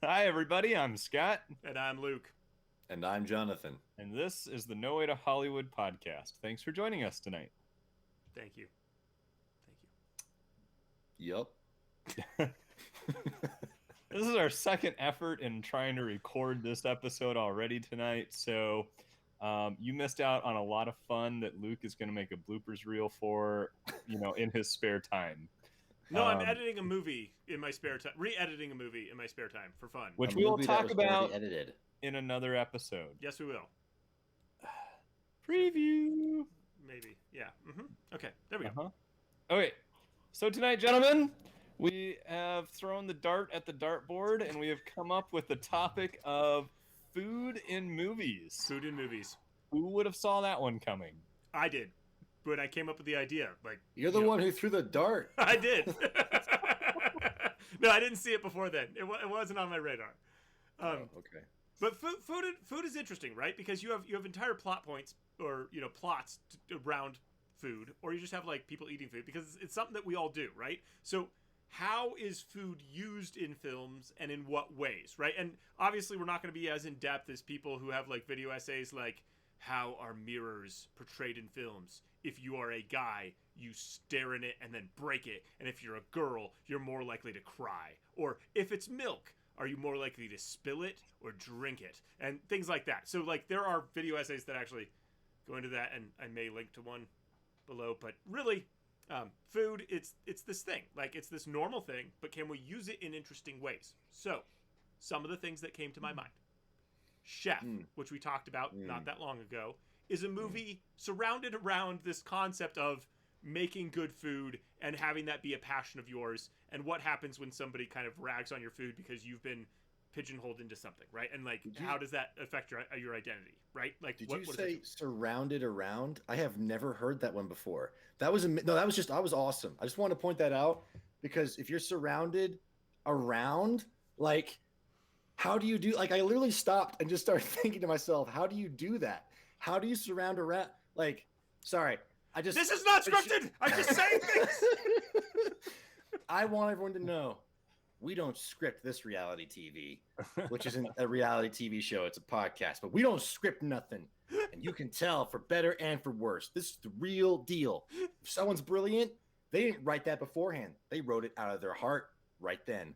Hi, everybody. I'm Scott, And I'm Luke. And I'm Jonathan. and this is the No Way to Hollywood podcast. Thanks for joining us tonight. Thank you. Thank you. Yup. This is our second effort in trying to record this episode already tonight, so you missed out on a lot of fun that Luke is going to make a bloopers reel for, in his spare time, No, I'm um, editing a movie in my spare time. Re-editing a movie in my spare time for fun. A which we will movie that talk was already about edited. in another episode. Yes, we will. Preview. Maybe. Yeah. Okay. There we go. Uh-huh. Okay, so tonight, gentlemen, we have thrown the dart at the dartboard, and we have come up with the topic of food in movies. Food in movies. Who would have saw that one coming? I did, but I came up with the idea. Like You're the one who threw the dart. I did. No, I didn't see it before then. It wasn't on my radar. Okay. But food is interesting, right? Because you have entire plot points or plots around food, or you just have like people eating food because it's something that we all do, right? So how is food used in films and in what ways, right? And obviously we're not going to be as in depth as people who have like video essays like how are mirrors portrayed in films. If you are a guy, you stare in it and then break it, and if you're a girl, you're more likely to cry. Or if it's milk, are you more likely to spill it or drink it? And things like that. So like there are video essays that actually go into that, and I may link to one below. But really, food, it's this thing. Like it's this normal thing, but can we use it in interesting ways? So some of the things that came to my mind. Chef, which we talked about not that long ago, is a movie surrounded around this concept of making good food and having that be a passion of yours, and what happens when somebody kind of rags on your food because you've been pigeonholed into something, right? And like how does that affect your identity, right? Like Did what you does say that do? surrounded around? I have never heard that one before. That was no, that was just I was awesome. I just want to point that out because if you're surrounded around, like how do you do like I literally stopped and just started thinking to myself, how do you do that? How do you surround around like sorry, I just This is not scripted. I'm just saying things. I want everyone to know we don't script this reality TV, which isn't a reality TV show. It's a podcast, but we don't script nothing. And you can tell for better and for worse. This is the real deal. If someone's brilliant, they didn't write that beforehand. They wrote it out of their heart right then.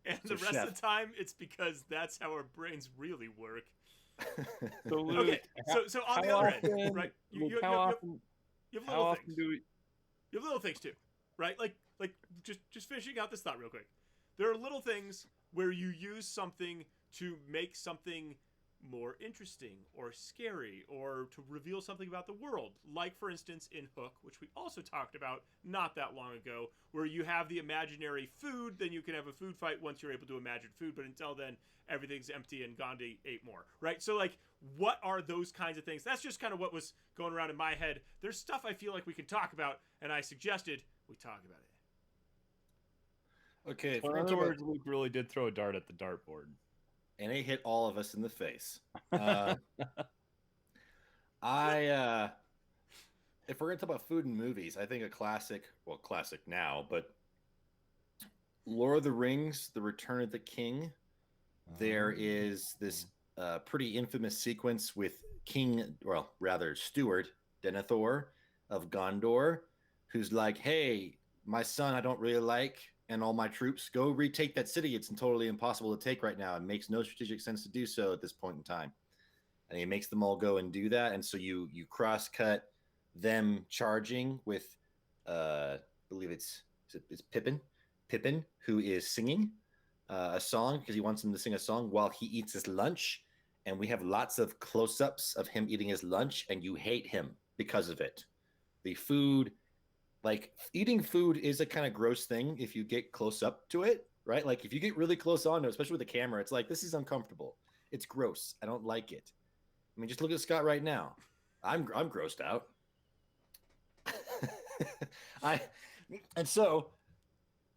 And So, the rest chef. of the time, it's because that's how our brains really work. So, Luke, Okay, so on the how other often, end, right? Luke, how often, You have how little often things. do we? You have little things too, right? Like just finishing out this thought real quick. There are little things where you use something to make something more interesting or scary or to reveal something about the world. Like for instance in Hook, which we also talked about not that long ago, where you have the imaginary food, then you can have a food fight once you're able to imagine food, but until then everything's empty and Gandhi ate more, right? So like what are those kinds of things? That's just kind of what was going around in my head. There's stuff I feel like we can talk about, and I suggested we talk about it. Okay, So in other words, Luke really did throw a dart at the dartboard. and it hit all of us in the face. I if we're gonna talk about food and movies, I think a classic, well, classic now, but Lord of the Rings, The Return of the King. There is this pretty infamous sequence with King, well, rather Steward Denethor of Gondor, who's like, "Hey, my son, I don't really like, and all my troops, go retake that city. It's totally impossible to take right now. It makes no strategic sense to do so at this point in time." And he makes them all go and do that. And so you cross cut them charging with, I believe it's Pippin, who is singing a song because he wants him to sing a song while he eats his lunch. And we have lots of close ups of him eating his lunch, and you hate him because of it. The food, like eating food, is a kind of gross thing if you get close up to it, right? Like if you get really close on to it, especially with the camera, it's like, this is uncomfortable. It's gross. I don't like it. I mean, just look at Scott right now. I'm grossed out. I and so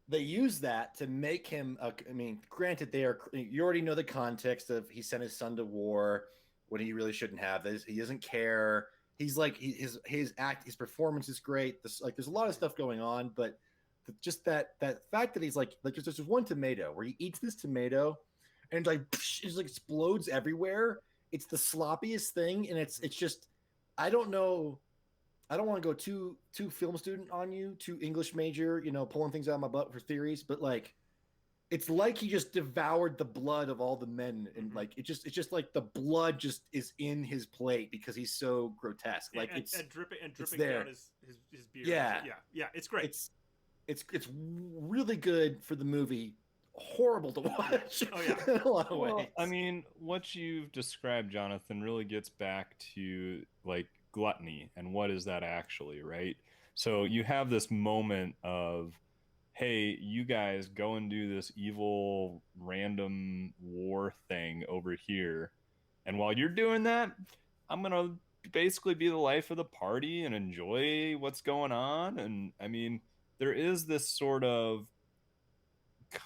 they use that to make him. I mean, granted, they are. You already know the context of he sent his son to war when he really shouldn't have. He doesn't care. He's like his performance is great. There's a lot of stuff going on, but just that fact that he's like there's one tomato where he eats this tomato and like it like explodes everywhere. It's the sloppiest thing, and it's just I don't know. I don't want to go too film student on you, too English major, pulling things out of my butt for theories, but like it's like he just devoured the blood of all the men, and like it's just like the blood just is in his plate because he's so grotesque. Like and dripping there. down his beard. Yeah, it's great. It's really good for the movie. Horrible to watch. Oh yeah, in a lot of ways. I mean, what you've described, Jonathan, really gets back to like gluttony and what is that actually, right? So you have this moment of, hey, you guys go and do this evil random war thing over here, and while you're doing that, I'm gonna basically be the life of the party and enjoy what's going on. And I mean, there is this sort of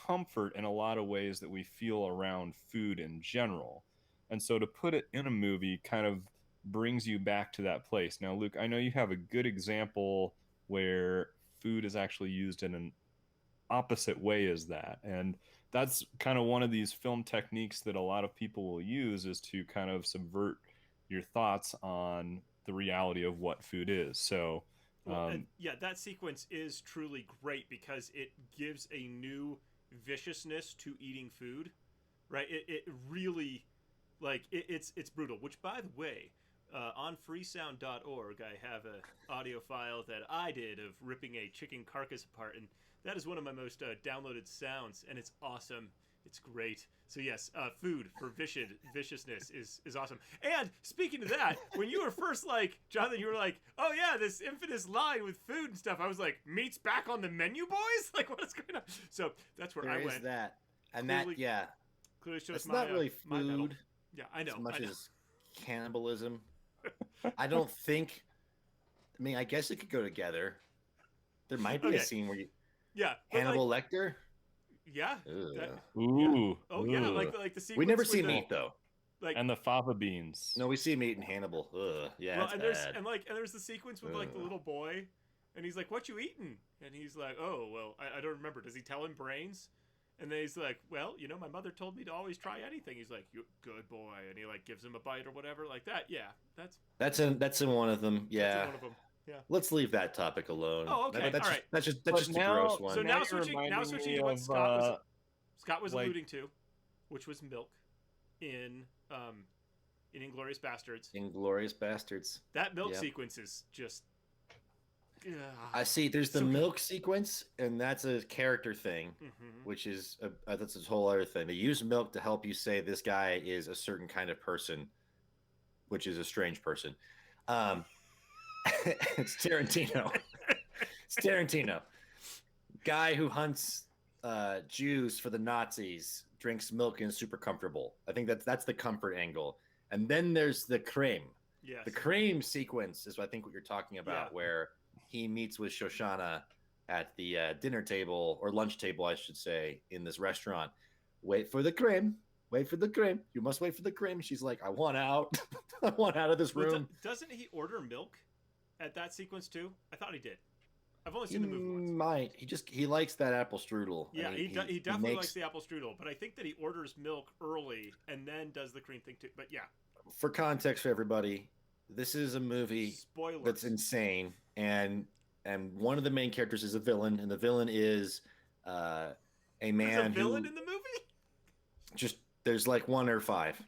comfort in a lot of ways that we feel around food in general. And so to put it in a movie kind of brings you back to that place. Now, Luke, I know you have a good example where food is actually used in an opposite way as that. And that's kind of one of these film techniques that a lot of people will use, is to kind of subvert your thoughts on the reality of what food is. So that sequence is truly great because it gives a new viciousness to eating food, right? It really, like, it's brutal. Which, by the way, on freesound.org, I have an audio file that I did of ripping a chicken carcass apart, and that is one of my most downloaded sounds, and it's awesome. It's great. So yes, food for viciousness is awesome. And speaking of that, when you were first like, Jonathan, you were like, oh yeah, this infamous line with food and stuff. I was like, meat's back on the menu, boys? Like, what is going on? So that's where I went. That. And clearly, that, yeah. Clearly shows it's not really food. Yeah, I know. As much as cannibalism. I don't think, I mean, I guess it could go together. There might be a scene where you... Yeah. Hannibal Lecter? Yeah. Ooh. Yeah. Oh yeah, like the sequence. We never see meat though. Like, and the fava beans. No, we see meat in Hannibal. Ugh, yeah. Well, and there's the sequence with like the little boy, and he's like, "What you eating?" And he's like, "Oh well, I don't remember." Does he tell him brains? And then he's like, "Well, my mother told me to always try anything." He's like, "You good boy," and he like gives him a bite or whatever like that. Yeah, that's in one of them. Yeah. That's in one of them. Yeah. Let's leave that topic alone. Oh, okay. That's all right. That's just a gross one. So now switching to what Scott was alluding to, which was milk in Inglourious Bastards. Inglourious Bastards. That milk sequence is just. I see. There's the milk sequence, and that's a character thing, which is that's a whole other thing. They use milk to help you say this guy is a certain kind of person, which is a strange person. It's Tarantino. It's Tarantino. Guy who hunts Jews for the Nazis, drinks milk and is super comfortable. I think that's the comfort angle. And then there's the creme. Yes. The creme sequence is I think what you're talking about, where he meets with Shoshana at the dinner table, or lunch table, I should say, in this restaurant. Wait for the creme. Wait for the creme. You must wait for the creme. She's like, I want out. I want out of this room. Doesn't he order milk at that sequence too? I thought he did. I've only seen the movie once. Might. He likes that apple strudel. Yeah, he definitely likes the apple strudel, but I think that he orders milk early and then does the cream thing too. But yeah. For context for everybody, this is a movie that's insane, and one of the main characters is a villain, and the villain is a man. There's a villain in the movie? Just there's like 1 or 5.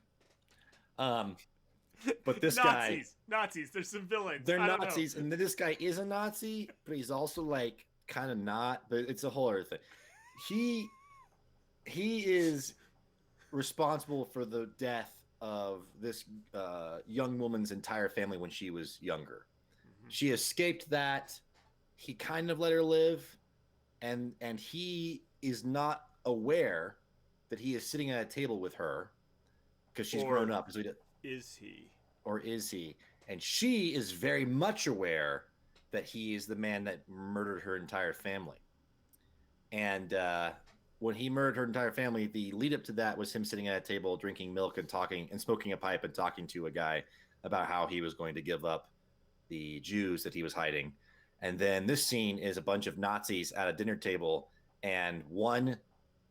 But this Nazis. There's some villains. They're Nazis, and this guy is a Nazi, but he's also like kind of not. But it's a whole other thing. He is responsible for the death of this young woman's entire family when she was younger. She escaped that. He kind of let her live, and he is not aware that he is sitting at a table with her because she's grown up. Is he? Or is he? And she is very much aware that he is the man that murdered her entire family. And when he murdered her entire family, the lead up to that was him sitting at a table, drinking milk and talking and smoking a pipe and talking to a guy about how he was going to give up the Jews that he was hiding. And then this scene is a bunch of Nazis at a dinner table, and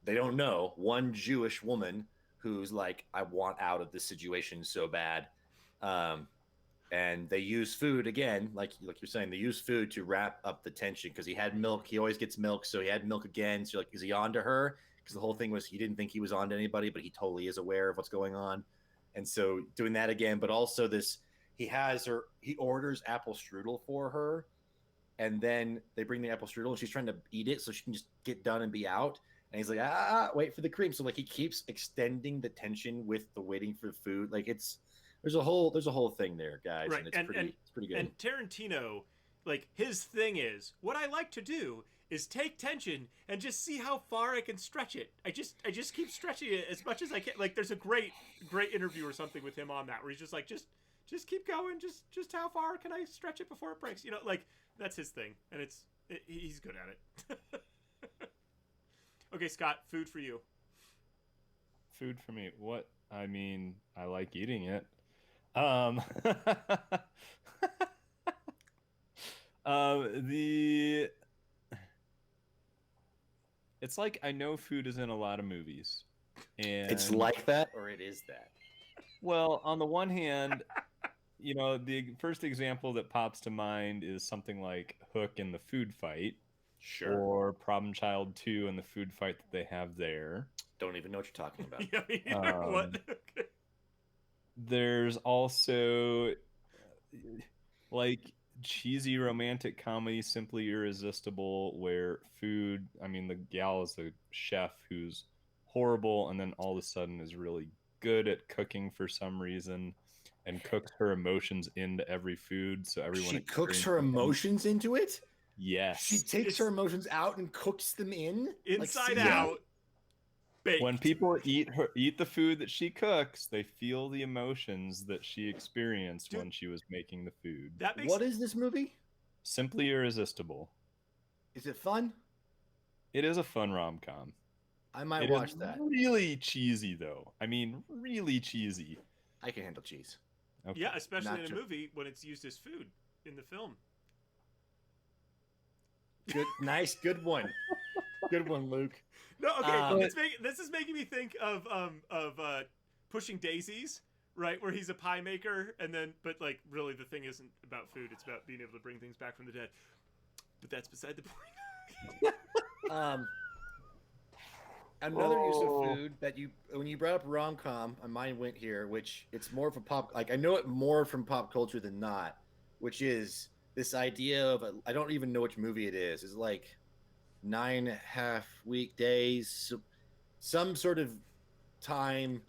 they don't know, one Jewish woman who's like, I want out of this situation so bad. Um, and they use food again, like you're saying, they use food to wrap up the tension because he had milk. He always gets milk, so he had milk again. So like, is he on to her? Because the whole thing was he didn't think he was on to anybody, but he totally is aware of what's going on. And so doing that again, but also this, he orders apple strudel for her, and then they bring the apple strudel and she's trying to eat it so she can just get done and be out. And he's like, wait for the cream. So like he keeps extending the tension with the waiting for food. Like there's a whole thing there, guys. Right. And it's pretty good. And Tarantino, like his thing is, what I like to do is take tension and just see how far I can stretch it. I just keep stretching it as much as I can. Like there's a great interview or something with him on that where he's just like, just keep going. Just how far can I stretch it before it breaks? You know, like that's his thing, and he's good at it. Okay, Scott, food for you. Food for me. What? I mean, I like eating it. It's like I know food is in a lot of movies, and It's like that, or it is that. well, on the one hand, the first example that pops to mind is something like Hook in the food fight, Sure. or Problem Child 2 and the food fight that they have there. Don't even know what you're talking about. Yeah, me neither. What? Okay. There's also like cheesy romantic comedy, Simply Irresistible, where food, I mean, the gal is a chef who's horrible and then all of a sudden is really good at cooking for some reason and cooks her emotions into every food. So everyone She cooks her emotions into it? Yes. She takes her emotions out and cooks them in? Inside Like, out. Baked. When people eat the food that she cooks, they feel the emotions that she experienced when she was making the food. What is this movie? Simply Irresistible. Is it fun? It is a fun rom-com. I might watch that. Really cheesy though. I mean, really cheesy. I can handle cheese. Okay. Yeah, especially Not in a true. movie when it's used as food in the film. Good, nice, good one. Good one, Luke. No, okay. This is making me think of Pushing Daisies, right? Where he's a pie maker, but like really the thing isn't about food; it's about being able to bring things back from the dead. But that's beside the point. Another use of food that when you brought up rom-com, my mind went here, which it's more of a like I know it more from pop culture than not, which is this idea of I don't even know which movie it is. It's like 9.5 weekdays, some sort of time.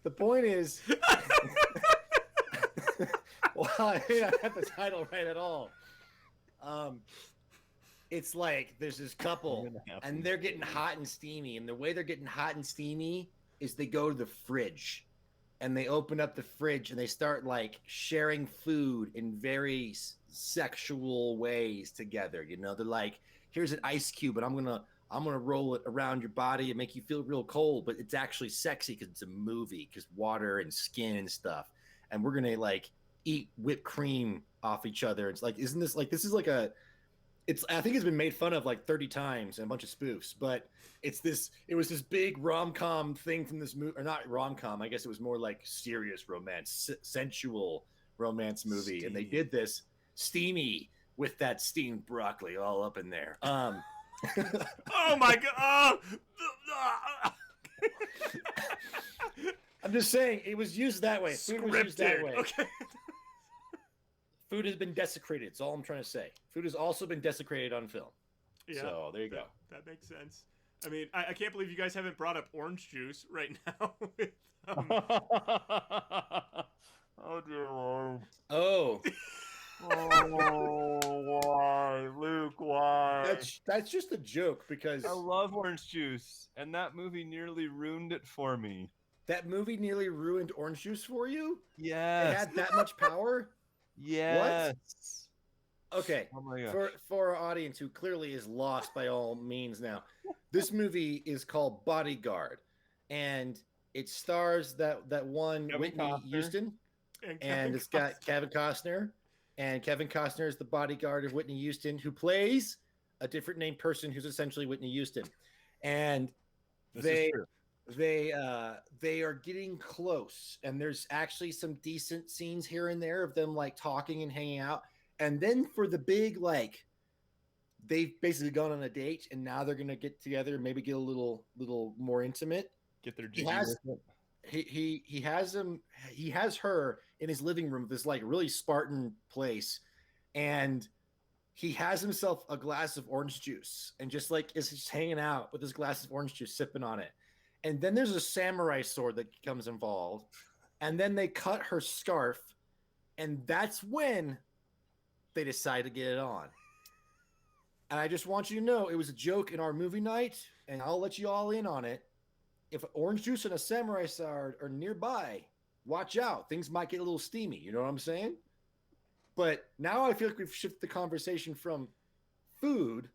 The point is, well, I may not have the title right at all. It's like there's this couple, and they're getting hot and steamy, and the way they're getting hot and steamy is they go to the fridge, and they open up the fridge, and they start like sharing food in very sexual ways together. You know, they're like, here's an ice cube, and I'm gonna roll it around your body and make you feel real cold, but it's actually sexy because it's a movie, because water and skin and stuff, and we're gonna like eat whipped cream off each other. It's like, isn't this like, this is like I think it's been made fun of like 30 times and a bunch of spoofs, but it was this big rom-com thing from this movie, or not rom-com, I guess it was more like serious romance, sensual romance movie. Steamy. And they did this steamy with that steamed broccoli all up in there. Oh my god! I'm just saying it was used that way. Food was used that way. Okay. Food has been desecrated. That's all I'm trying to say. Food has also been desecrated on film. Yeah, so there you go. That makes sense. I mean, I can't believe you guys haven't brought up orange juice right now. With, Oh dear Lord. Oh. Oh, why, Luke? Why? That's just a joke because I love orange juice, and that movie nearly ruined it for me. that movie nearly ruined orange juice for you. Yes. It had that much power. Yes. Okay, Oh my gosh. for our audience who clearly is lost by all means now, this movie is called Bodyguard, and it stars that one Kevin Whitney Costner. Houston, Kevin and it's got Costner. Kevin Costner, and Kevin Costner is the bodyguard of Whitney Houston, who plays a different named person who's essentially Whitney Houston, and This is they true. they are getting close, and there's actually some decent scenes here and there of them like talking and hanging out, and then for the big like they've basically gone on a date and now they're gonna get together, maybe get a little more intimate. Get their He jiggy has with it. he has her in his living room, this like really Spartan place, and he has himself a glass of orange juice and just like is just hanging out with his glass of orange juice, sipping on it. And then there's a samurai sword that becomes involved, and then they cut her scarf, and that's when they decide to get it on. And I just want you to know it was a joke in our movie night, and I'll let you all in on it. If orange juice and a samurai sword are nearby, watch out. Things might get a little steamy. You know what I'm saying? But now I feel like we've shifted the conversation from food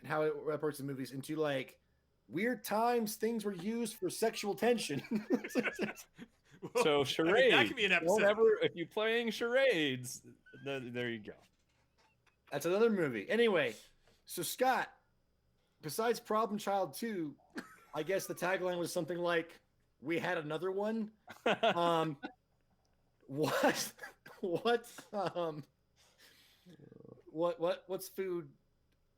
and how it reports in movies into like weird times things were used for sexual tension. So charades. I mean, that could be an episode. If you're playing charades, there you go. That's another movie. Anyway, so Scott, besides Problem Child 2, I guess the tagline was something like, "We had another one." What's food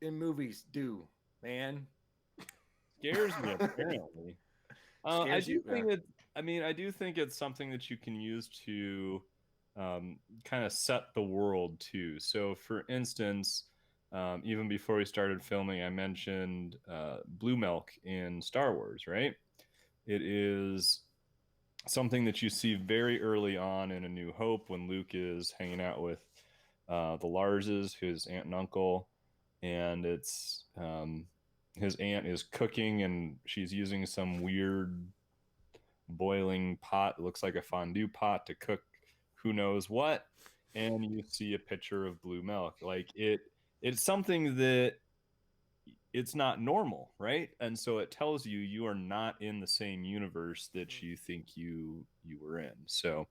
in movies do, man? Scares me apparently. I do think it's something that you can use to kind of set the world too. So, for instance, even before we started filming, I mentioned blue milk in Star Wars, right? It is something that you see very early on in A New Hope when Luke is hanging out with the Larses, his aunt and uncle, and it's his aunt is cooking and she's using some weird boiling pot. It looks like a fondue pot to cook who knows what, and you see a picture of blue milk. Like it's something that it's not normal, right? And so it tells you you are not in the same universe that you think you were in. So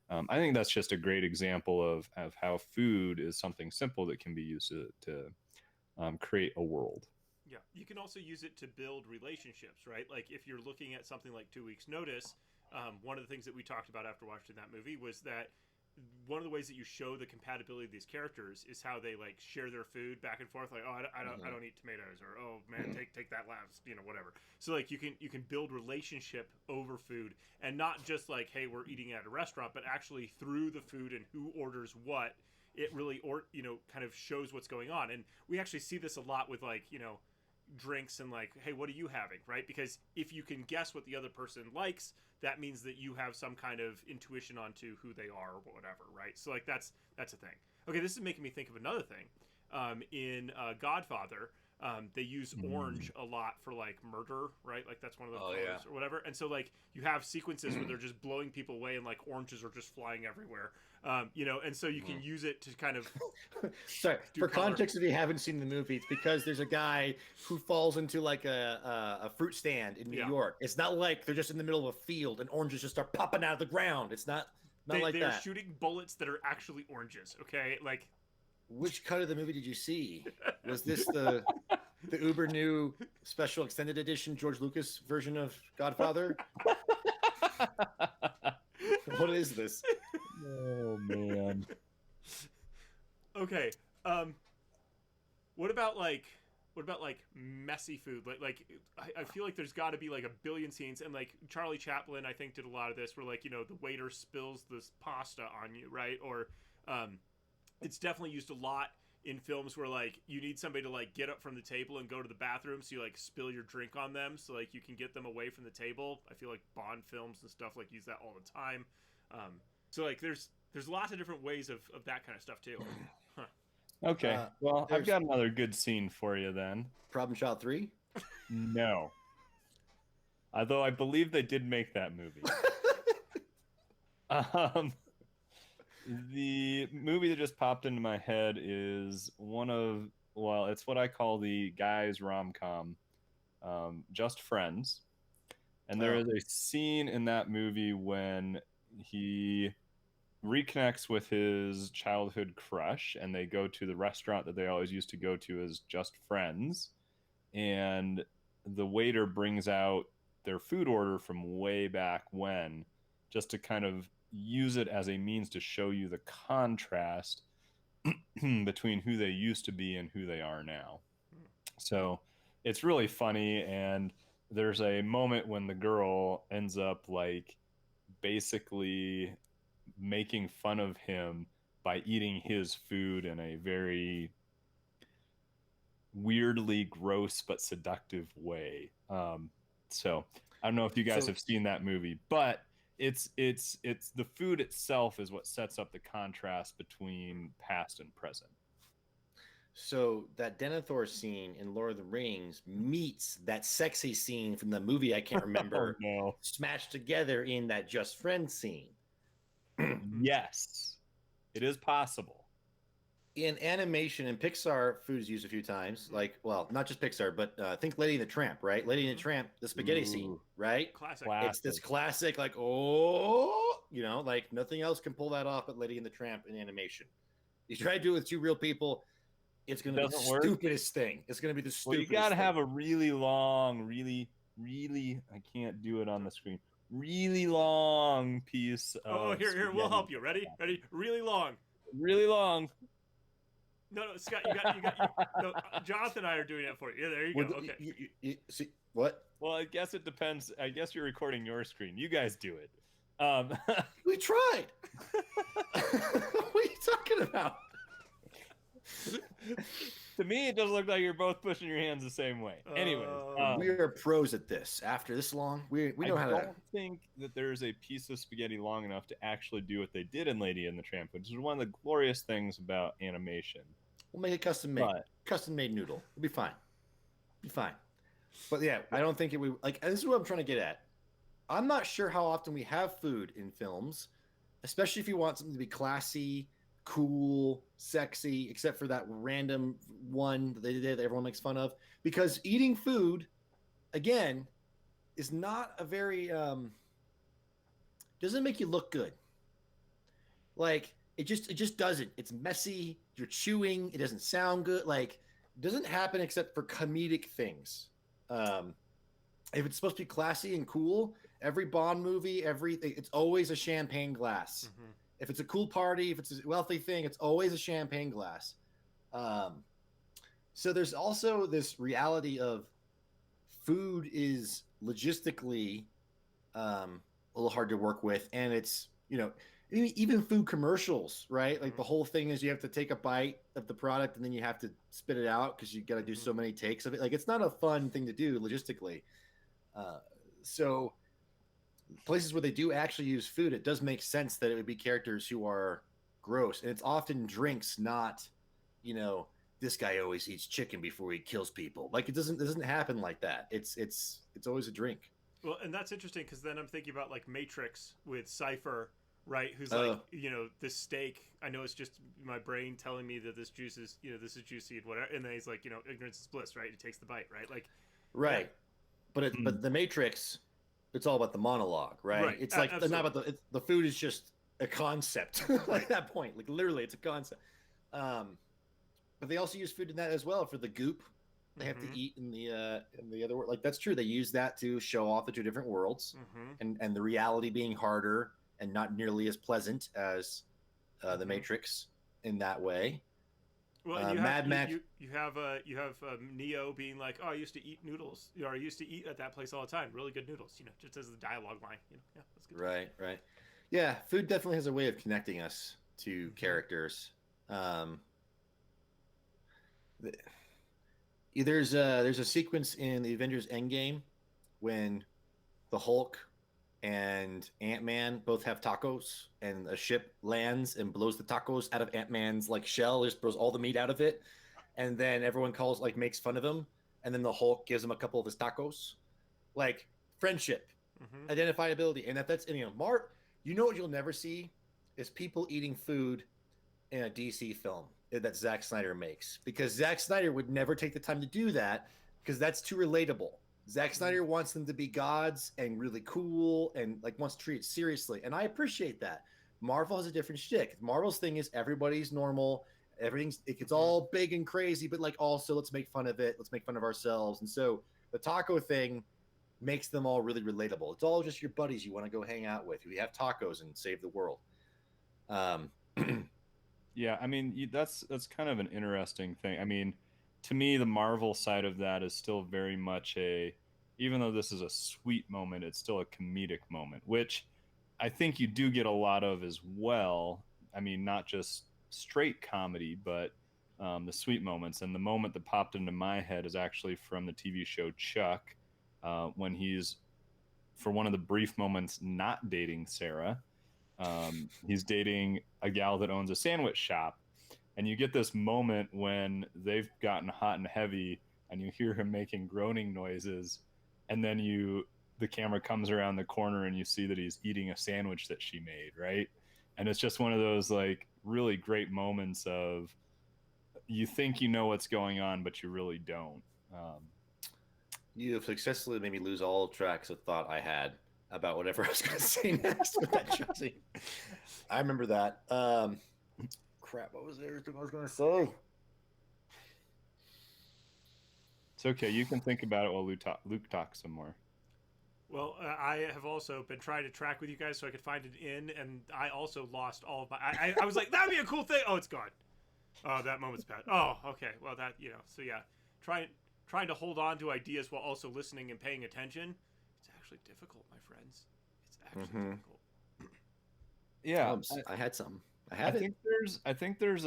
I think that's just a great example of how food is something simple that can be used to create a world. Yeah, you can also use it to build relationships, right? Like if you're looking at something like 2 Weeks Notice, one of the things that we talked about after watching that movie was that one of the ways that you show the compatibility of these characters is how they like share their food back and forth. Like, oh, I don't eat tomatoes, or oh man, take that last, whatever. So like you can build relationship over food, and not just like, hey, we're eating at a restaurant, but actually through the food and who orders what, it really kind of shows what's going on. And we actually see this a lot with like drinks and like, hey, what are you having, right? Because if you can guess what the other person likes, that means that you have some kind of intuition onto who they are or whatever, right? So like that's a thing. Okay, this is making me think of another thing. In Godfather, they use orange a lot for like murder, right? Like that's one of the colors or whatever. And so like you have sequences where they're just blowing people away and like oranges are just flying everywhere. And so you can use it to kind of sorry for color. Context, if you haven't seen the movie, it's because there's a guy who falls into like a fruit stand in New York. It's not like they're just in the middle of a field and oranges just start popping out of the ground. It's not like that. They're shooting bullets that are actually oranges. Okay, like which cut of the movie did you see? Was this the uber new special extended edition George Lucas version of Godfather? What is this? Oh man. Okay. What about like messy food? Like I feel like there's got to be like a billion scenes, and like Charlie Chaplin I think did a lot of this, where like the waiter spills this pasta on you, right? Or it's definitely used a lot in films where like you need somebody to like get up from the table and go to the bathroom, so you like spill your drink on them so like you can get them away from the table. I feel like Bond films and stuff like use that all the time. So like there's lots of different ways of that kind of stuff too. Huh. Okay, well I've got another good scene for you then. Problem Child 3? No. Although I believe they did make that movie. The movie that just popped into my head is it's what I call the guys rom-com, Just Friends. And there is a scene in that movie when he reconnects with his childhood crush, and they go to the restaurant that they always used to go to as just friends. And the waiter brings out their food order from way back when, just to kind of use it as a means to show you the contrast between who they used to be and who they are now. So it's really funny. And there's a moment when the girl ends up like basically making fun of him by eating his food in a very weirdly gross but seductive way. So I don't know if you guys have seen that movie, but it's the food itself is what sets up the contrast between past and present. So that Denethor scene in Lord of the Rings meets that sexy scene from the movie I can't remember, smashed together in that Just Friends scene. Yes, it is possible. In animation and Pixar, food is used a few times. Like, well, not just Pixar, but think Lady and the Tramp, right? Lady and the Tramp, the spaghetti scene, right? Classic. It's this classic, like, oh, you know, like nothing else can pull that off but Lady and the Tramp in animation. You try to do it with two real people, it's going to be the stupidest thing. It's going to be the stupidest thing. You got to have a really long, really, I can't do it on the screen. Really long piece of here, we'll help you. Ready? Really long. Really long. No, Scott, you got. No, Jonathan and I are doing it for you. Yeah, there you go. Okay. You see what? Well, I guess it depends. I guess you're recording your screen. You guys do it. We tried. What are you talking about? To me, it doesn't look like you're both pushing your hands the same way. Anyways, we are pros at this. After this long, we know how to. I don't think that there's a piece of spaghetti long enough to actually do what they did in Lady and the Tramp, which is one of the glorious things about animation. We'll make it custom made. Custom made noodle. It'll be fine. Be fine. But yeah, I don't think it would like. This is what I'm trying to get at. I'm not sure how often we have food in films, especially if you want something to be classy, cool, sexy, except for that random one that they did that everyone makes fun of. Because eating food, again, is not a very doesn't make you look good. Like it just doesn't. It's messy. You're chewing. It doesn't sound good. Like it doesn't happen except for comedic things. If it's supposed to be classy and cool, every Bond movie, everything, it's always a champagne glass. Mm-hmm. If it's a cool party, if it's a wealthy thing, it's always a champagne glass. So there's also this reality of food is logistically a little hard to work with. And it's, you know, even food commercials, right? Like the whole thing is you have to take a bite of the product and then you have to spit it out because you got to do so many takes of it. Like it's not a fun thing to do logistically. So places where they do actually use food, it does make sense that it would be characters who are gross. And it's often drinks, not, you know, this guy always eats chicken before he kills people. Like it doesn't happen like that. It's always a drink. Well, and that's interesting because then I'm thinking about like Matrix with Cypher, right? Who's like, you know, this steak. I know it's just my brain telling me that this juice is, you know, this is juicy and whatever. And then he's like, you know, ignorance is bliss, right? He takes the bite, right? Like, right. Yeah. But the Matrix, it's all about the monologue, right? It's like not about the food is just a concept. Like at that point, like literally, it's a concept. But they also use food in that as well for the goop they have to eat in the other world. Like that's true. They use that to show off the two different worlds, and the reality being harder and not nearly as pleasant as the Matrix in that way. Well, Mad Max. You have Neo being like, "Oh, I used to eat noodles. You know, I used to eat at that place all the time. Really good noodles. You know, just as a dialogue line. You know, yeah, that's good. Right. Yeah, food definitely has a way of connecting us to characters. There's a sequence in the Avengers Endgame when the Hulk and Ant-Man both have tacos, and a ship lands and blows the tacos out of Ant-Man's like shell, just blows all the meat out of it, and then everyone makes fun of him, and then the Hulk gives him a couple of his tacos, like friendship, identifiability, and that's you know, Mark, you know what you'll never see is people eating food in a DC film that Zack Snyder makes, because Zack Snyder would never take the time to do that because that's too relatable. Zack Snyder wants them to be gods and really cool and like wants to treat it seriously. And I appreciate that. Marvel has a different shtick. Marvel's thing is everybody's normal. It gets all big and crazy, but like also let's make fun of it. Let's make fun of ourselves. And so the taco thing makes them all really relatable. It's all just your buddies you want to go hang out with. We have tacos and save the world. Yeah, I mean that's kind of an interesting thing. I mean, to me, the Marvel side of that is still very much even though this is a sweet moment, it's still a comedic moment, which I think you do get a lot of as well. I mean, not just straight comedy, but the sweet moments. And the moment that popped into my head is actually from the TV show Chuck, when he's, for one of the brief moments, not dating Sarah. He's dating a gal that owns a sandwich shop. And you get this moment when they've gotten hot and heavy, and you hear him making groaning noises. And then the camera comes around the corner and you see that he's eating a sandwich that she made, right? And it's just one of those like really great moments of, you think you know what's going on, but you really don't. You have successfully made me lose all tracks of thought I had about whatever I was going to say next with that Chelsea. I remember that. Crap, what was everything I was going to say? It's okay. You can think about it while Luke talks some more. Well, I have also been trying to track with you guys so I could find it in, and I also lost all of my. I was like, that'd be a cool thing. Oh, it's gone. Oh, that moment's bad. Oh, okay. Well, that So yeah, trying to hold on to ideas while also listening and paying attention. It's actually difficult, my friends. It's actually difficult. Yeah, I had some. I think there's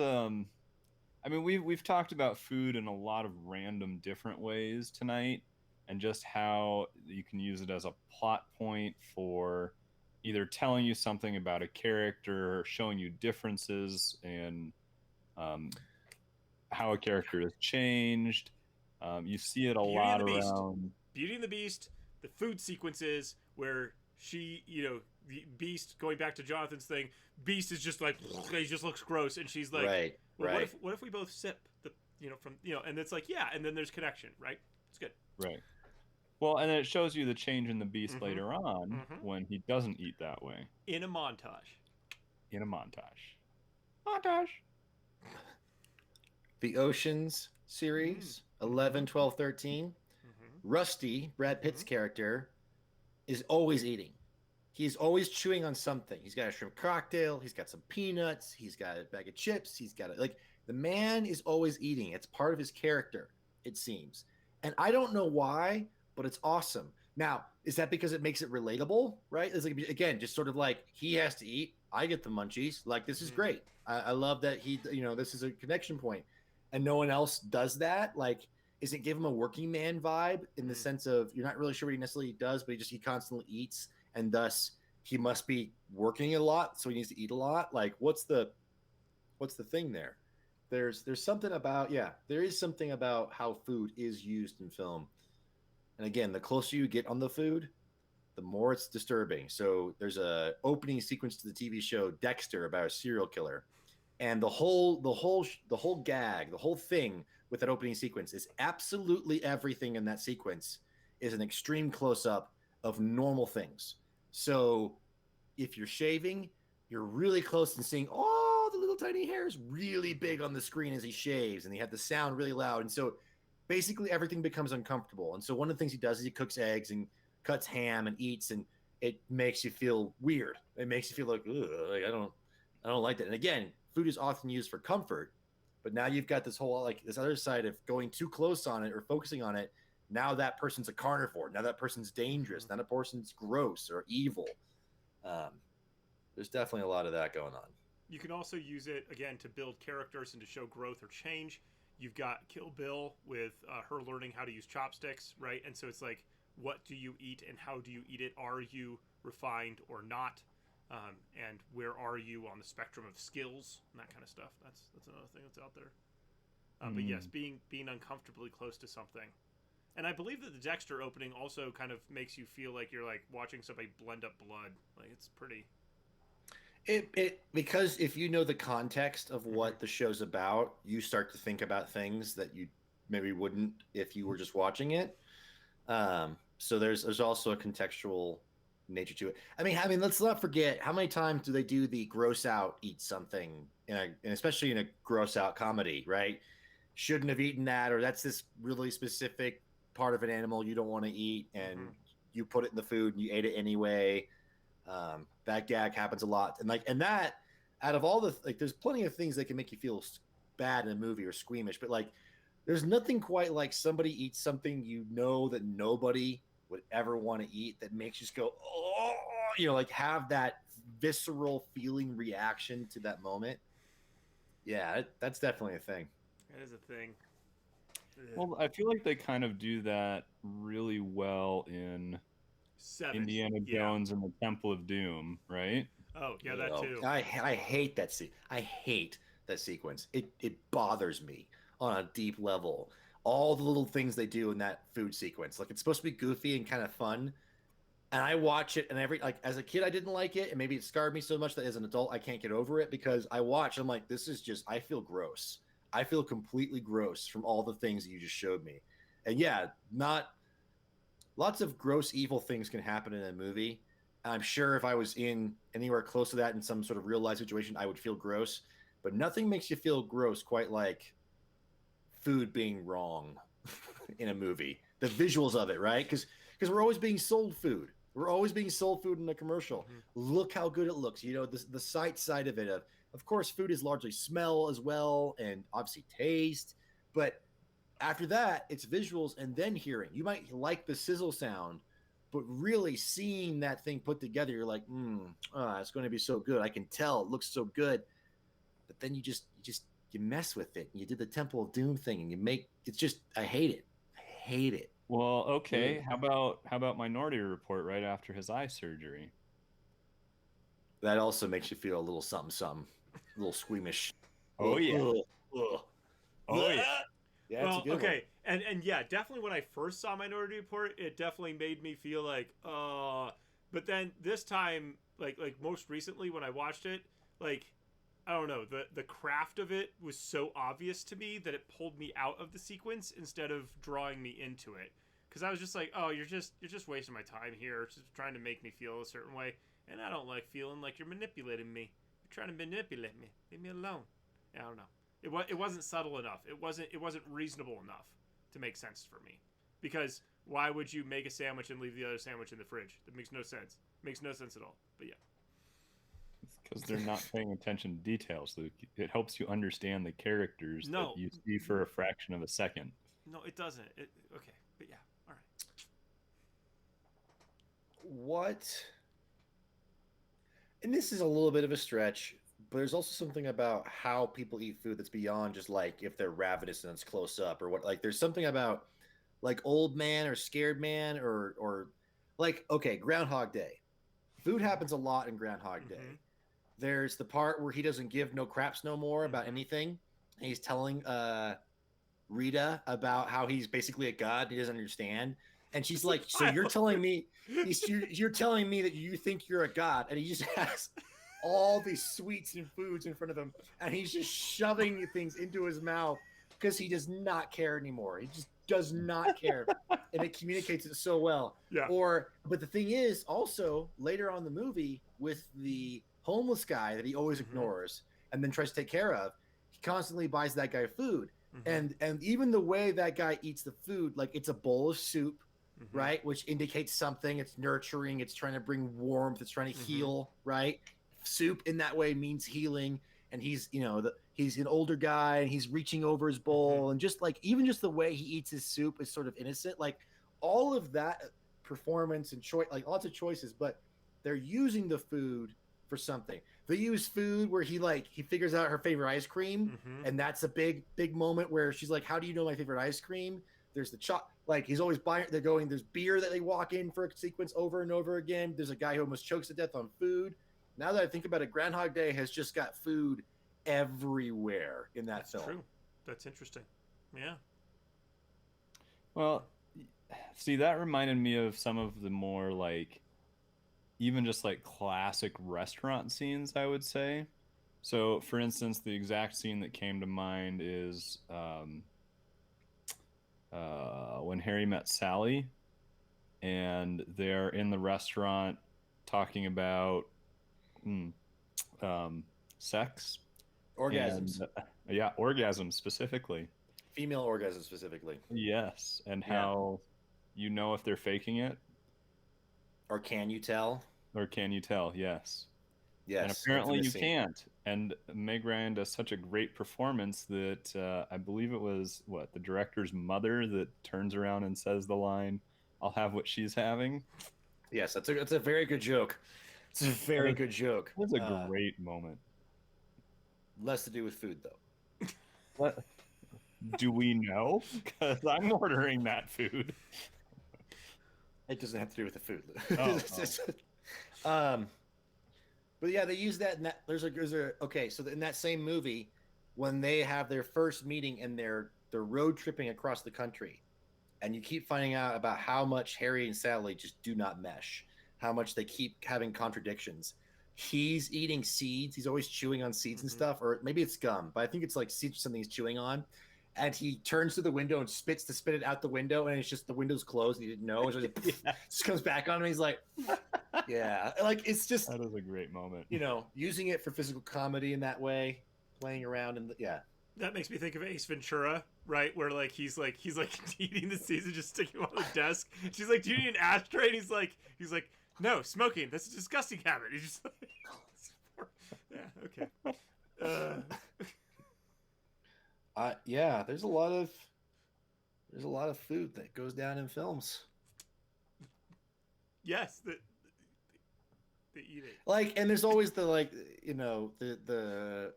I mean, we've talked about food in a lot of random different ways tonight, and just how you can use it as a plot point for either telling you something about a character, or showing you differences in how a character has changed. You see it a lot around Beauty and the Beast, the food sequences where she, the Beast, going back to Jonathan's thing, Beast is just like, he just looks gross, and she's like, right. What if we both sip the, and it's like, yeah, and then there's connection, right? It's good. Right. Well, and it shows you the change in the Beast later on when he doesn't eat that way. In a montage. Montage. The Oceans series, 11, 12, 13. Rusty, Brad Pitt's character, is always eating. He's always chewing on something. He's got a shrimp cocktail. He's got some peanuts. He's got a bag of chips. He's got the man is always eating. It's part of his character, it seems. And I don't know why, but it's awesome. Now, is that because it makes it relatable, right? It's like, again, just sort of like, he has to eat. I get the munchies. Like, this is great. I love that this is a connection point. And no one else does that. Like, is it give him a working man vibe in the sense of you're not really sure what he necessarily does, but he constantly eats, and thus he must be working a lot, so he needs to eat a lot? Like, what's the thing there? There's something about, there is something about how food is used in film. And again, the closer you get on the food, the more it's disturbing. So there's a opening sequence to the TV show Dexter about a serial killer. And the whole gag, the whole thing with that opening sequence is absolutely everything in that sequence is an extreme close-up of normal things. So if you're shaving, you're really close and seeing all the little tiny hairs really big on the screen as he shaves, and he had the sound really loud. And so basically everything becomes uncomfortable. And so one of the things he does is he cooks eggs and cuts ham and eats, and it makes you feel weird. It makes you feel like, I don't like that. And again, food is often used for comfort, but now you've got this whole, like, this other side of going too close on it or focusing on it. Now that person's a carnivore. Now that person's dangerous. Now that person's gross or evil. There's definitely a lot of that going on. You can also use it, again, to build characters and to show growth or change. You've got Kill Bill with her learning how to use chopsticks, right? And so it's like, what do you eat and how do you eat it? Are you refined or not? And where are you on the spectrum of skills and that kind of stuff? That's another thing that's out there. But yes, being uncomfortably close to something. And I believe that the Dexter opening also kind of makes you feel like you're like watching somebody blend up blood. Like, it's pretty. Because if you know the context of what the show's about, you start to think about things that you maybe wouldn't if you were just watching it. So there's also a contextual nature to it. I mean, let's not forget how many times do they do the gross out eat something and especially in a gross out comedy, right? Shouldn't have eaten that, or that's this really specific part of an animal you don't want to eat, and you put it in the food and you ate it anyway. That gag happens a lot, and that out of all the like, there's plenty of things that can make you feel bad in a movie or squeamish, but like, there's nothing quite like somebody eats something you know that nobody would ever want to eat that makes you just go, oh, like have that visceral feeling reaction to that moment. Yeah, that's definitely a thing. That is a thing. Well, I feel like they kind of do that really well in 7. Indiana Jones and the Temple of Doom, right? Oh yeah, that too. I hate that I hate that sequence. It bothers me on a deep level. All the little things they do in that food sequence, like it's supposed to be goofy and kind of fun, and I watch it, and as a kid I didn't like it, and maybe it scarred me so much that as an adult I can't get over it, because I'm like, this is just, I feel gross. I feel completely gross from all the things that you just showed me. And yeah, not lots of gross evil things can happen in a movie. I'm sure if I was in anywhere close to that in some sort of real life situation, I would feel gross, but nothing makes you feel gross quite like food being wrong in a movie. The visuals of it, right? Because we're always being sold food. We're always being sold food in a commercial. Look how good it looks. The sight side of it. Of course, food is largely smell as well, and obviously taste. But after that, it's visuals and then hearing. You might like the sizzle sound, but really seeing that thing put together, you're like, it's going to be so good. I can tell it looks so good. But then you mess with it. And you did the Temple of Doom thing, and it's just, I hate it. I hate it. Well, okay. How about Minority Report right after his eye surgery? That also makes you feel a little something, a little squeamish. Oh yeah. Oh yeah. Yeah, well, okay, and yeah, definitely when I first saw Minority Report, it definitely made me feel like, but then this time, like most recently when I watched it, like, I don't know, the craft of it was so obvious to me that it pulled me out of the sequence instead of drawing me into it. Because I was just like, oh, you're just wasting my time here, just trying to make me feel a certain way, and I don't like feeling like you're manipulating me. You're trying to manipulate me. Leave me alone. I don't know. It wasn't subtle enough. It wasn't reasonable enough to make sense for me. Because why would you make a sandwich and leave the other sandwich in the fridge? That makes no sense. Makes no sense at all. But yeah. It's because they're not paying attention to details, Luke. It helps you understand the characters that you see for a fraction of a second. No, it doesn't. Okay, but yeah. All right. What? And this is a little bit of a stretch, but there's also something about how people eat food that's beyond just like if they're ravenous and it's close up or what. Like there's something about like Old Man or Scared Man or like, okay, Groundhog Day. Food happens a lot in Groundhog Day. There's the part where he doesn't give no craps no more about anything. And he's telling Rita about how he's basically a god and he doesn't understand. And she's like, so you're telling me you're telling me that you think you're a god, and he just has all these sweets and foods in front of him, and he's just shoving things into his mouth because he does not care anymore. He just does not care, and it communicates it so well. Yeah. But the thing is, also later on in the movie, with the homeless guy that he always ignores and then tries to take care of, he constantly buys that guy food, and even the way that guy eats the food, like it's a bowl of soup. Right, which indicates something. It's nurturing. It's trying to bring warmth. It's trying to heal. Right, soup in that way means healing. And he's, he's an older guy, and he's reaching over his bowl, and just like even just the way he eats his soup is sort of innocent. Like all of that performance and choice, like lots of choices, but they're using the food for something. They use food where he figures out her favorite ice cream, and that's a big moment where she's like, "How do you know my favorite ice cream?" There's the like he's always buying. There's beer that they walk in for a sequence over and over again. There's a guy who almost chokes to death on food. Now that I think about it, Groundhog Day has just got food everywhere in that film. True. That's interesting. Yeah. Well, see, that reminded me of some of the more like, even just like classic restaurant scenes, I would say. So, for instance, the exact scene that came to mind is When Harry Met Sally, and they're in the restaurant talking about hmm, sex Orgasms, and yeah, orgasm specifically. female orgasms specifically, Yes, and yeah. how you know if they're faking it, Or can you tell? or can you tell? Yes. And Yes, apparently infamous you scene. can't. And Meg Ryan does such a great performance that I believe it was what the director's mother that turns around and says the line, "I'll have what she's having." Yes, that's a very good joke. It's a That very is, good joke. that is a great moment. Less to do with food though. What do we know? Because I'm ordering that food. It doesn't have to do with the food. Oh, um, but yeah, they use that. In that there's a okay. So in that same movie, when they have their first meeting and they're road tripping across the country, and you keep finding out about how much Harry and Sally just do not mesh, how much they keep having contradictions. He's eating seeds. He's always chewing on seeds and stuff, or maybe it's gum, but I think it's like seeds or something he's chewing on. And he turns to the window and spits to spit it out the window, and it's just the window's closed. And he didn't know. And so it just comes back on him. He's like, yeah, like it's just that is a great moment. using it for physical comedy in that way, playing around and yeah. That makes me think of Ace Ventura, right? Where like he's eating the seeds and just sticking them on the desk. She's like, "Do you need an ashtray?" And he's like, "No, smoking. That's a disgusting habit." He's just like, yeah, okay. Yeah, there's a lot of food that goes down in films. Yes, they eat it. Like, and there's always the like, the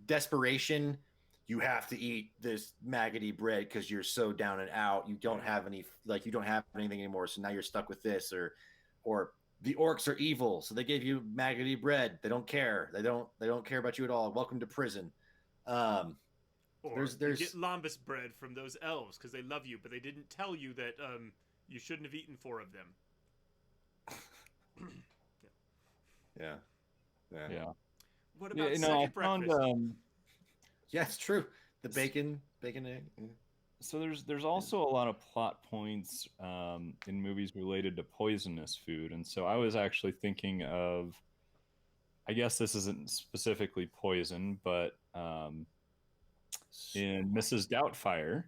desperation. You have to eat this maggoty bread because you're so down and out. You don't have anything anymore, so now you're stuck with this, or the orcs are evil, so they gave you maggoty bread. They don't care. They don't care about you at all. Welcome to prison. Or you get lambus bread from those elves because they love you, but they didn't tell you that you shouldn't have eaten 4 of them. Yeah. What about second breakfast? Yeah, it's true. The bacon egg. So there's also a lot of plot points in movies related to poisonous food, and so I was actually thinking of, I guess this isn't specifically poison, but in Mrs. Doubtfire,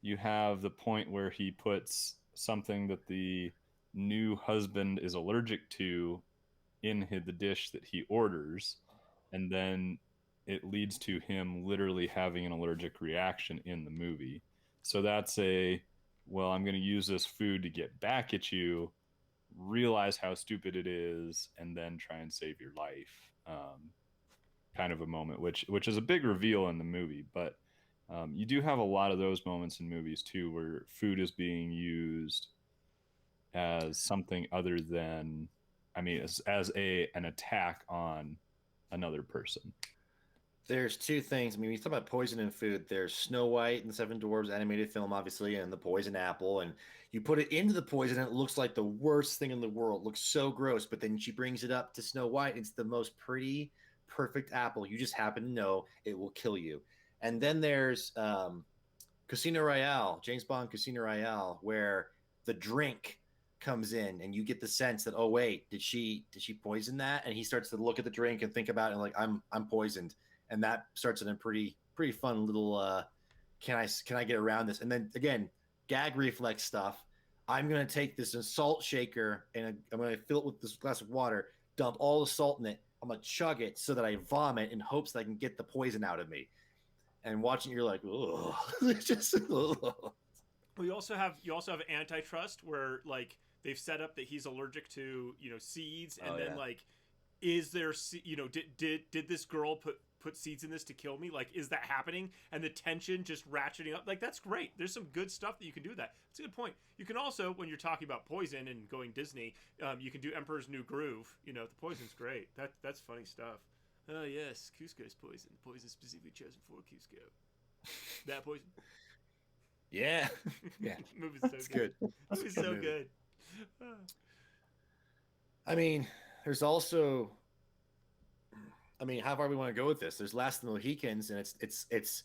you have the point where he puts something that the new husband is allergic to in the dish that he orders, and then it leads to him literally having an allergic reaction in the movie. So that's well, I'm going to use this food to get back at you, realize how stupid it is, and then try and save your life. Kind of a moment, which is a big reveal in the movie, but you do have a lot of those moments in movies too, where food is being used as something other than, I mean, as an attack on another person. There's 2 things. I mean, when you talk about poison in food, there's Snow White and the Seven Dwarfs animated film, obviously, and the poison apple. And you put it into the poison, and it looks like the worst thing in the world. It looks so gross. But then she brings it up to Snow White. It's the most pretty, perfect apple. You just happen to know it will kill you. And then there's Casino Royale, James Bond Casino Royale, where the drink comes in and you get the sense that, oh wait, did she poison that? And he starts to look at the drink and think about it and like, I'm poisoned. And that starts in a pretty fun little can I get around this? And then again, gag reflex stuff. I'm gonna take this salt shaker and I'm gonna fill it with this glass of water, dump all the salt in it. I'm gonna chug it so that I vomit in hopes that I can get the poison out of me. And watching, you're like, oh, just. Ugh. Well, you also have antitrust, where like they've set up that he's allergic to seeds, and then like, is there did this girl put seeds in this to kill me? Like, is that happening? And the tension just ratcheting up. Like, that's great. There's some good stuff that you can do. That's a good point. You can also, when you're talking about poison and going Disney, you can do Emperor's New Groove. The poison's great. That's funny stuff. Oh yes, Cusco's poison. Poison specifically chosen for Cusco. That poison. Yeah. Movie's so good. Movie's so good. I mean, there's also, how far we want to go with this? There's Last of the Mohicans, and it's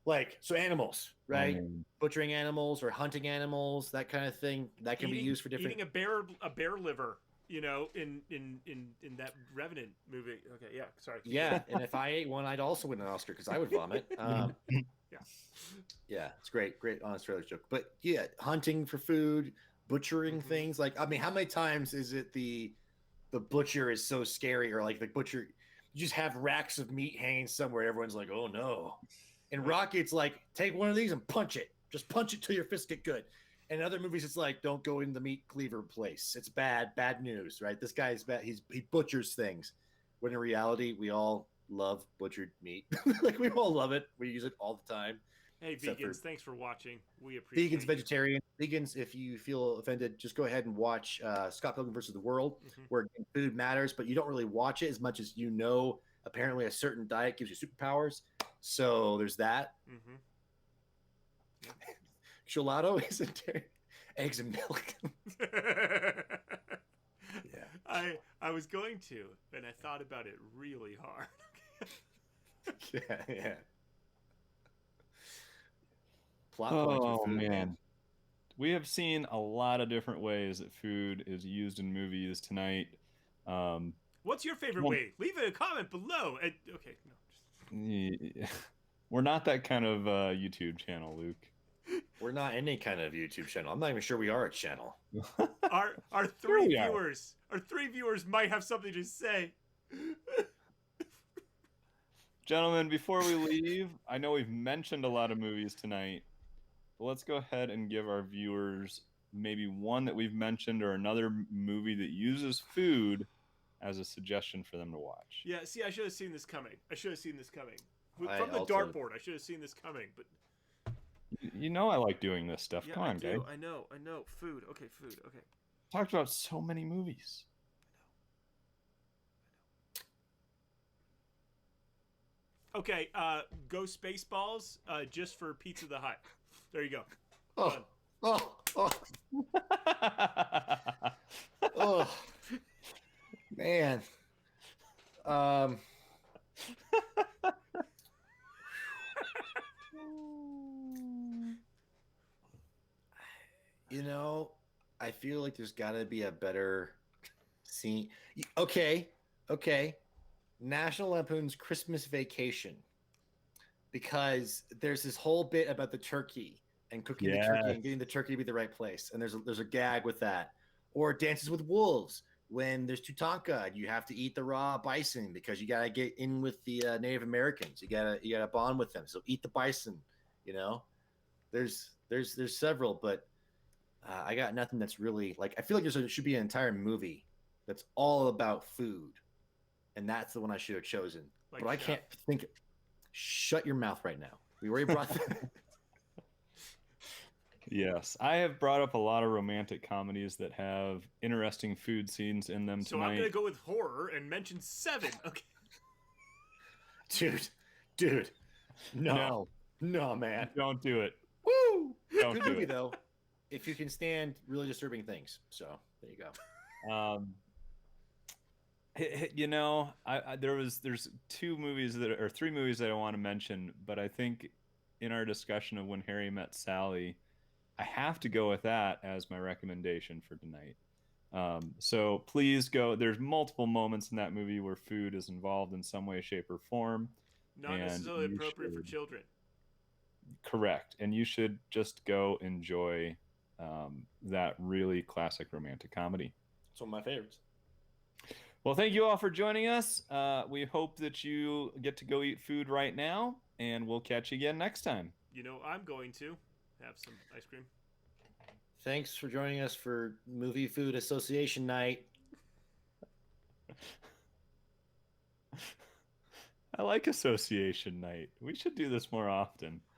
Like, so animals, right? man. Butchering animals or hunting animals, that kind of thing. That can be used for different. Eating a bear liver, in that Revenant movie. Okay, yeah, sorry. Yeah, and if I ate one, I'd also win an Oscar because I would vomit. Yeah. Yeah, it's great honest trailer joke. But yeah, hunting for food, butchering things. Like, I mean, how many times is it the butcher is so scary, or like the butcher, you just have racks of meat hanging somewhere. Everyone's like, oh no. And Rocket's like, take one of these and punch it. Just punch it till your fists get good. And in other movies, it's like, don't go in the meat cleaver place. It's bad news, right? This guy is bad. He butchers things. When in reality, we all love butchered meat. Like, we all love it. We use it all the time. Hey, Except vegans, for thanks for watching. We appreciate vegans, you. vegetarians, vegans. If you feel offended, just go ahead and watch Scott Pilgrim versus the World, where food matters, but you don't really watch it as much as you know. Apparently, a certain diet gives you superpowers, so there's that. Gelato isn't there. Eggs and milk. Yeah. I was going to, and I thought about it really hard. Yeah. Plot points with food, man. We have seen a lot of different ways that food is used in movies tonight. What's your favorite way? Leave a comment below. Okay, no. We're not that kind of YouTube channel, Luke. We're not any kind of YouTube channel. I'm not even sure we are a channel. Our three viewers might have something to say. Gentlemen, before we leave, I know we've mentioned a lot of movies tonight, but let's go ahead and give our viewers maybe one that we've mentioned or another movie that uses food as a suggestion for them to watch. Yeah, see, I should have seen this coming. From the dartboard, I should have seen this coming, but... You know I like doing this stuff. Yeah, Come on, guys. I know. Food. Okay, food. Okay. Talked about so many movies. Okay, go Spaceballs just for Pizza the Hut. There you go. Oh, man. You know, I feel like there's got to be a better scene. Okay. National Lampoon's Christmas Vacation. Because there's this whole bit about the turkey and cooking the turkey and getting the turkey to be the right place. And there's a gag with that. Or Dances with Wolves, when there's Tutanka, you have to eat the raw bison because you got to get in with the Native Americans. You gotta bond with them. So eat the bison, you know? There's several, but I got nothing that's really like, I feel like there should be an entire movie that's all about food. And that's the one I should have chosen. Like, but I can't think. Shut your mouth right now. We already brought that. Yes, I have brought up a lot of romantic comedies that have interesting food scenes in them tonight. So I'm going to go with horror and mention 7. Okay. Dude. No, man. Don't do it. Woo! Don't Good do movie, it. though, if you can stand really disturbing things. So, there you go. You know, there's 3 movies that I want to mention, but I think in our discussion of When Harry Met Sally, I have to go with that as my recommendation for tonight. So please go. There's multiple moments in that movie where food is involved in some way, shape, or form. Not necessarily appropriate for children. Correct. And you should just go enjoy that really classic romantic comedy. It's one of my favorites. Well, thank you all for joining us. We hope that you get to go eat food right now, and we'll catch you again next time. You know, I'm going to have some ice cream. Thanks for joining us for Movie Food Association Night. I like Association Night. We should do this more often.